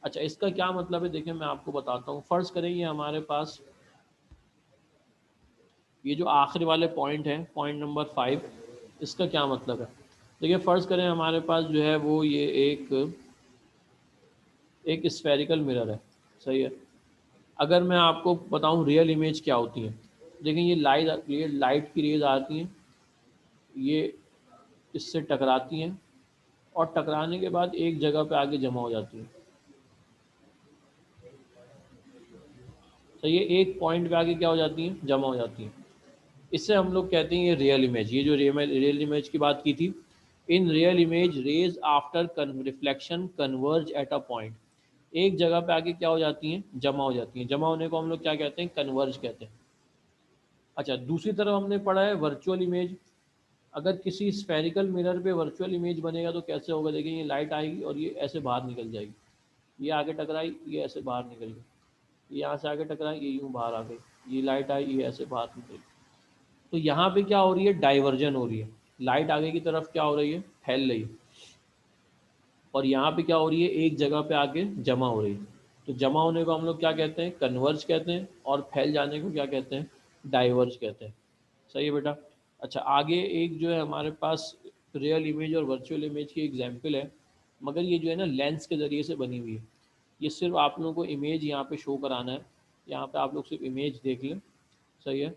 अच्छा, इसका क्या मतलब है, देखिए मैं आपको बताता हूँ। फर्ज करें ये हमारे पास ये जो आखिरी वाले पॉइंट हैं, पॉइंट नंबर 5, इसका क्या मतलब है। देखिए फ़र्ज़ करें हमारे पास जो है वो ये एक स्फेरिकल मिरर है, सही है। अगर मैं आपको बताऊं रियल इमेज क्या होती है, देखिए ये लाइट की रेज आती हैं, ये इससे टकराती हैं और टकराने के बाद एक जगह पे आके जमा हो जाती हैं। तो ये एक पॉइंट पे आके क्या हो जाती हैं, जमा हो जाती हैं। इससे हम लोग कहते हैं ये रियल इमेज। ये जो रियल इमेज की बात की थी, in real image rays after reflection converge at a point, एक जगह पे आके क्या हो जाती हैं, जमा हो जाती हैं। जमा होने को हम लोग क्या कहते हैं, कन्वर्ज कहते हैं। अच्छा, दूसरी तरफ हमने पढ़ा है वर्चुअल इमेज। अगर किसी स्फेरिकल मिरर पे वर्चुअल इमेज बनेगा तो कैसे होगा, देखिए ये लाइट आएगी और ये ऐसे बाहर निकल जाएगी, ये आगे टकराई, ये ऐसे बाहर निकल गई, ये यहाँ से आगे टकराई, ये यूँ बाहर आ गई, ये लाइट आई, ये ऐसे बाहर निकल गई। तो यहाँ पे क्या हो रही है, डाइवर्जन हो रही है, लाइट आगे की तरफ क्या हो रही है, फैल रही है, और यहाँ पे क्या हो रही है, एक जगह पे आके जमा हो रही है। तो जमा होने को हम लोग क्या कहते हैं, कन्वर्ज कहते हैं, और फैल जाने को क्या कहते हैं, डाइवर्ज कहते हैं। सही है बेटा। अच्छा, आगे एक जो है हमारे पास रियल इमेज और वर्चुअल इमेज की एग्जाम्पल है, मगर ये जो है ना लेंस के ज़रिए से बनी हुई है। ये सिर्फ आप लोगों को इमेज यहाँ पे शो कराना है, यहाँ पे आप लोग सिर्फ इमेज देख लें, सही है।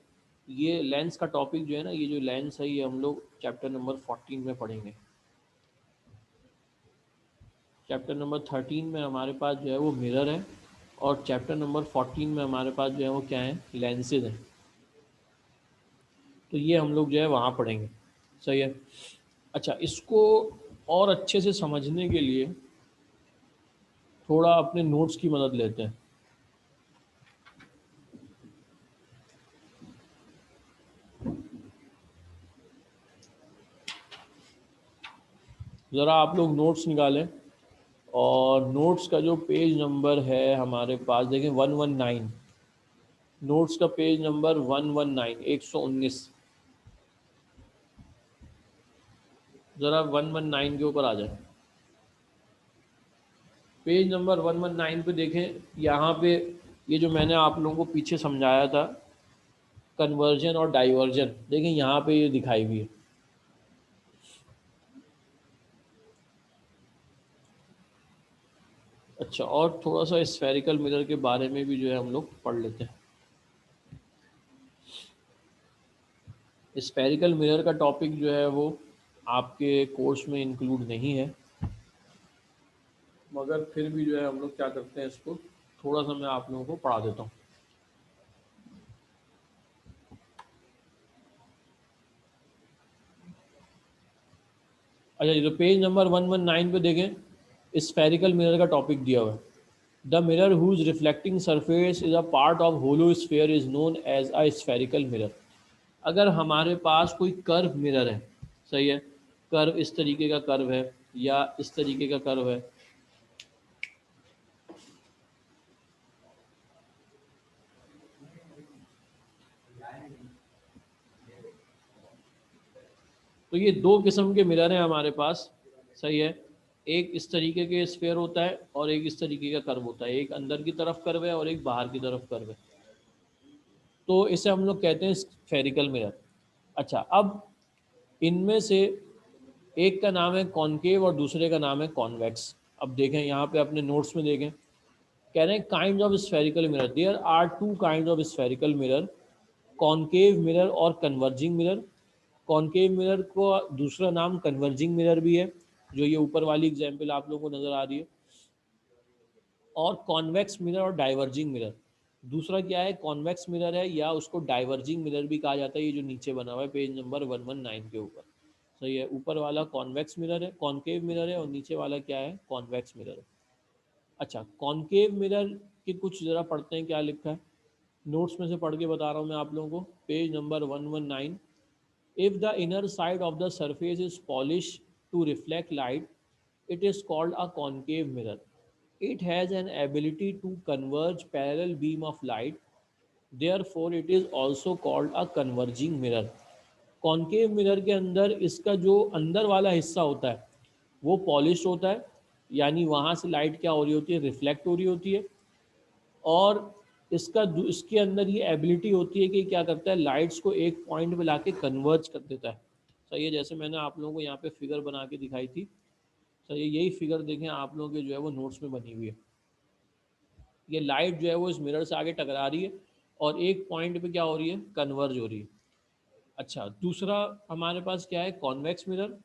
ये लेंस का टॉपिक जो है ना, ये जो लेंस है ये हम लोग चैप्टर नंबर 14 में पढ़ेंगे। चैप्टर नंबर 13 में हमारे पास जो है वो मिरर है, और चैप्टर नंबर 14 में हमारे पास जो है वो क्या है, लेंसेज हैं। तो ये हम लोग जो है वहाँ पढ़ेंगे, सही है। अच्छा, इसको और अच्छे से समझने के लिए थोड़ा अपने नोट्स की मदद लेते हैं। ज़रा आप लोग नोट्स निकालें, और नोट्स का जो पेज नंबर है हमारे पास देखें 119, नोट्स का पेज नंबर 119, 119। ज़रा 119 के ऊपर आ जाए, पेज नंबर 119 पे देखें। यहाँ पे ये जो मैंने आप लोगों को पीछे समझाया था, कन्वर्जन और डाइवर्जन, देखें यहाँ पे ये दिखाई हुई है। अच्छा, और थोड़ा सा स्फेरिकल मिरर के बारे में भी जो है हम लोग पढ़ लेते हैं। स्फेरिकल मिरर का टॉपिक जो है वो आपके कोर्स में इंक्लूड नहीं है, मगर फिर भी जो है हम लोग क्या करते हैं, इसको थोड़ा सा मैं आप लोगों को पढ़ा देता हूँ। अच्छा, ये तो पेज नंबर 119 पे देखें, स्फेरिकल मिरर का टॉपिक दिया हुआ है। The mirror whose reflecting surface is a part of hollow sphere is known as a spherical mirror. अगर हमारे पास कोई कर्व मिरर है, सही है, कर्व इस तरीके का कर्व है या इस तरीके का कर्व है, तो ये दो किस्म के मिरर हैं हमारे पास, सही है। एक इस तरीके के स्फेयर होता है और एक इस तरीके का कर्व होता है, एक अंदर की तरफ कर्व है और एक बाहर की तरफ कर्व है। तो इसे हम लोग कहते हैं स्फेरिकल मिरर। अच्छा, अब इनमें से एक का नाम है कॉनकेव और दूसरे का नाम है कॉन्वेक्स। अब देखें यहाँ पे अपने नोट्स में देखें, कह रहे हैं kind of spherical mirror, there are two kind of spherical mirror, concave mirror और कन्वर्जिंग मिरर। कॉनकेव मिरर को दूसरा नाम कन्वर्जिंग मिरर भी है, जो ये ऊपर वाली एग्जाम्पल आप लोगों को नज़र आ रही है, और कॉन्वेक्स मिरर और डाइवर्जिंग मिरर। दूसरा क्या है, कॉन्वेक्स मिरर है, या उसको डाइवर्जिंग मिरर भी कहा जाता है, ये जो नीचे बना हुआ है पेज नंबर 119 के ऊपर, सही है। ऊपर वाला कॉन्वेक्स मिरर है, कॉनकेव मिरर है, और नीचे वाला क्या है, कॉन्वेक्स मिरर है। अच्छा, कॉनकेव मिरर की कुछ ज़रा पढ़ते हैं क्या लिखा है, नोट्स में से पढ़ के बता रहा हूँ मैं आप लोगों को, page number 119। If the inner side of the surface is polished to reflect light, it is called a concave mirror. It has an ability to converge parallel beam of light. Therefore, it is also called a converging mirror. Concave mirror के अंदर इसका जो अंदर वाला हिस्सा होता है वो पॉलिश होता है, यानी वहाँ से लाइट क्या हो रही होती है, रिफ्लेक्ट हो रही होती है। और इसके अंदर ये एबिलिटी होती है कि क्या करता है, लाइट्स को एक पॉइंट पे लाके कन्वर्ज कर देता है। सही है, जैसे मैंने आप लोगों को यहाँ पे फिगर बना के दिखाई थी। सही है, यही फिगर देखें आप लोगों के जो है वो नोट्स में बनी हुई है। ये लाइट जो है वो इस मिरर से आगे टकरा रही है और एक पॉइंट पे क्या हो रही है, कन्वर्ज हो रही है। अच्छा, दूसरा हमारे पास क्या है, कॉन्वेक्स मिरर।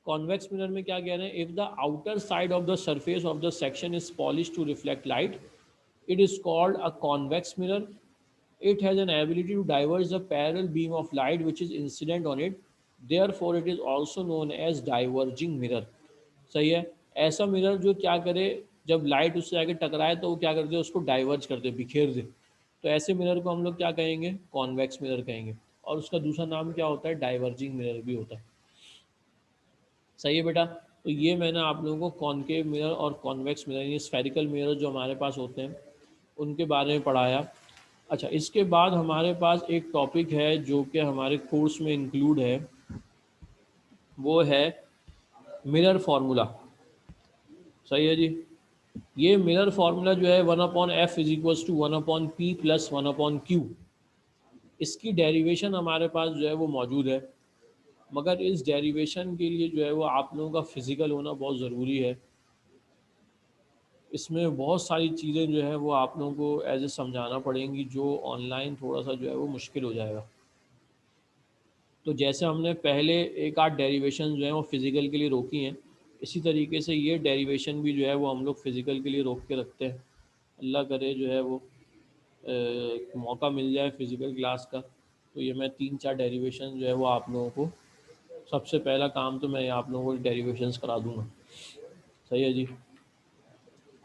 कॉन्वेक्स मिरर में क्या कह रहे हैं, if the outer side of the surface of the section is polish to reflect light, it is called a convex mirror. It has an ability to diverge the parallel beam of light which is incident on it. Therefore, it is also known as diverging mirror. सही है, ऐसा mirror जो क्या करे, जब light उससे आगे टकराए तो वो क्या करते हैं, उसको डाइवर्ज कर दे, बिखेर दे। तो ऐसे मिरर को हम लोग क्या कहेंगे, कॉन्वेक्स मिरर कहेंगे। और उसका दूसरा नाम क्या होता है, डाइवर्जिंग मिरर भी होता है। सही है बेटा। तो ये मैंने आप लोगों को कॉनकेव मिरर और कॉन्वेक्स मिरर, ये स्फेरिकल मिरर जो हमारे पास होते हैं उनके बारे में पढ़ाया। अच्छा, इसके बाद हमारे पास एक टॉपिक है जो कि हमारे कोर्स में इंक्लूड है, वो है मिरर फार्मूला। सही है जी। ये मिरर फार्मूला जो है 1/f is equals to 1/p plus 1/q। इसकी डेरिवेशन हमारे पास जो है वो मौजूद है, मगर इस डेरिवेशन के लिए जो है वो आप लोगों का फिज़िकल होना बहुत ज़रूरी है। इसमें बहुत सारी चीज़ें जो है वो आप लोगों को एज ए समझाना पड़ेंगी, जो ऑनलाइन थोड़ा सा जो है वो मुश्किल हो जाएगा। तो जैसे हमने पहले एक आध डेरिवेशन जो है वो फ़िज़िकल के लिए रोकी हैं, इसी तरीके से ये डेरिवेशन भी जो है वो हम लोग फ़िज़िकल के लिए रोक के रखते हैं। अल्लाह करे जो है वो मौका मिल जाए फ़िज़िकल क्लास का, तो ये मैं 3-4 डेरिवेशन जो है वो आप लोगों को, सबसे पहला काम तो मैं आप लोगों को डेरिवेशंस करा दूँगा। सही है जी।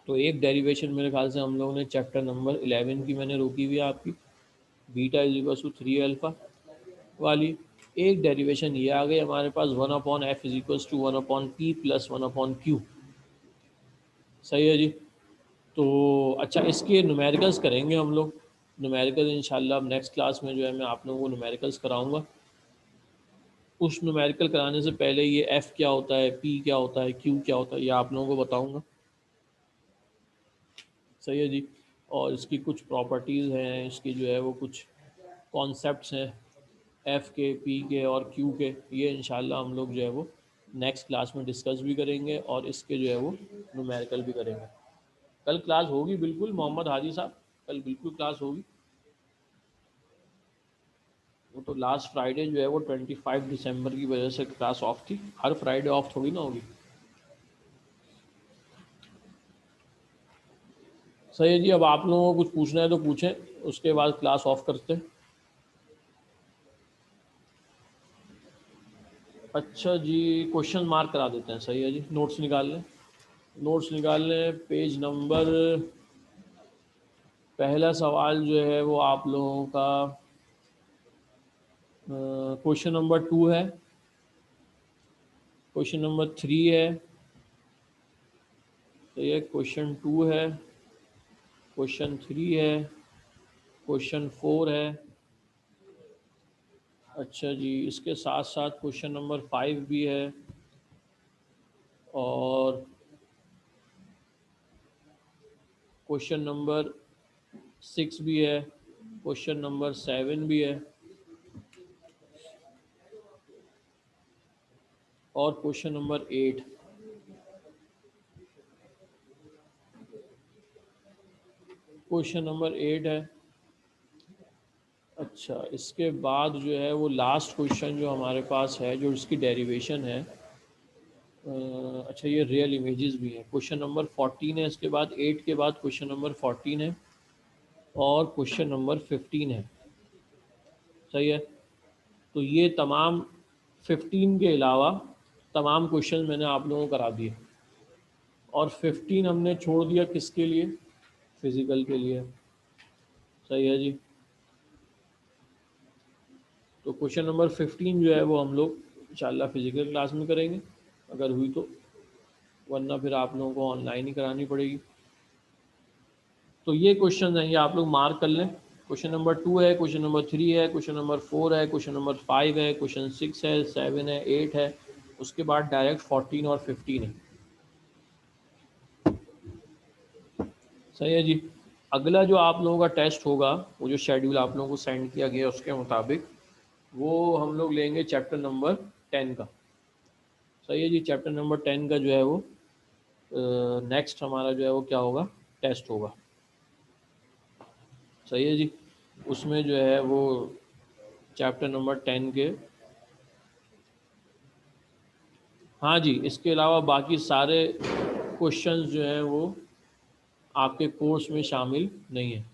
तो एक डेरिवेशन मेरे ख्याल से हम लोगों ने चैप्टर नंबर 11 की मैंने रोकी हुई है आपकी, beta is equal to 3 alpha वाली। एक डेरिवेशन ये आ गई हमारे पास 1/f is equals to 1/p plus 1/q। सही है जी। तो अच्छा, इसके न्यूमेरिकल्स करेंगे हम लोग। न्यूमेरिकल इंशाल्लाह अब नेक्स्ट क्लास में जो है मैं आप लोगों को न्यूमेरिकल्स कराऊंगा। उस न्यूमेरिकल कराने से पहले ये f क्या होता है, p क्या होता है, q क्या होता है, ये आप लोगों को बताऊंगा। सही है जी। और इसकी कुछ प्रॉपर्टीज़ हैं, इसकी जो है वो कुछ कॉन्सेप्ट्स हैं एफ़ के, पी के और क्यू के, ये इंशाल्लाह हम लोग जो है वो नेक्स्ट क्लास में डिस्कस भी करेंगे और इसके जो है वो न्यूमेरिकल भी करेंगे। कल क्लास होगी बिल्कुल मोहम्मद हाजी साहब, कल बिल्कुल क्लास होगी। वो तो लास्ट फ्राइडे जो है वो 25 दिसंबर की वजह से क्लास ऑफ थी, हर फ्राइडे ऑफ थोड़ी ना होगी। सही है जी। अब आप लोगों को कुछ पूछना है तो पूछें, उसके बाद क्लास ऑफ करते हैं। अच्छा जी, क्वेश्चन मार्क करा देते हैं। सही है जी, नोट्स निकाल लें। नोट्स निकाल लें, पेज नंबर, पहला सवाल जो है वो आप लोगों का क्वेश्चन नंबर 2 है, क्वेश्चन नंबर 3 है, तो ये क्वेश्चन 2 है, क्वेश्चन 3 है, क्वेश्चन 4 है। अच्छा जी, इसके साथ साथ क्वेश्चन नंबर 5 भी है और क्वेश्चन नंबर 6 भी है, क्वेश्चन नंबर 7 भी है और क्वेश्चन नंबर 8। क्वेश्चन नंबर 8 है। अच्छा, इसके बाद जो है वो लास्ट क्वेश्चन जो हमारे पास है, जो इसकी डेरिवेशन है, अच्छा ये रियल इमेजेस भी है, क्वेश्चन नंबर 14 है। इसके बाद 8 के बाद क्वेश्चन नंबर 14 है और क्वेश्चन नंबर 15 है। सही है। तो ये तमाम 15 के अलावा तमाम क्वेश्चन मैंने आप लोगों को करा दिए और 15 हमने छोड़ दिया किसके लिए, फिज़िकल के लिए। सही है जी। तो क्वेश्चन नंबर 15 जो है वो हम लोग इंशाल्लाह फिज़िकल क्लास में करेंगे अगर हुई तो, वरना फिर आप लोगों को ऑनलाइन ही करानी पड़ेगी। तो ये क्वेश्चन हैं, ये आप लोग मार्क कर लें। क्वेश्चन नंबर 2 है, क्वेश्चन नंबर 3 है, क्वेश्चन नंबर 4 है, क्वेश्चन नंबर 5 है, क्वेश्चन 6 है, 7 है, 8 है, उसके बाद डायरेक्ट 14 और 15 है। सही है जी। अगला जो आप लोगों का टेस्ट होगा, वो जो शेड्यूल आप लोगों को सेंड किया गया उसके मुताबिक, वो हम लोग लेंगे चैप्टर नंबर 10 का। सही है जी। चैप्टर नंबर 10 का जो है वो नेक्स्ट हमारा जो है वो क्या होगा, टेस्ट होगा। सही है जी। उसमें जो है वो चैप्टर नंबर 10 के, हाँ जी, इसके अलावा बाकी सारे क्वेश्चंस जो हैं वो आपके कोर्स में शामिल नहीं है।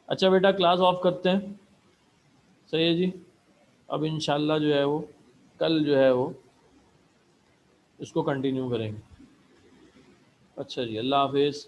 अच्छा बेटा, क्लास ऑफ करते हैं। सही है जी। अब इंशाल्लाह जो है वो कल जो है वो इसको कंटिन्यू करेंगे। अच्छा जी, अल्लाह हाफिज़।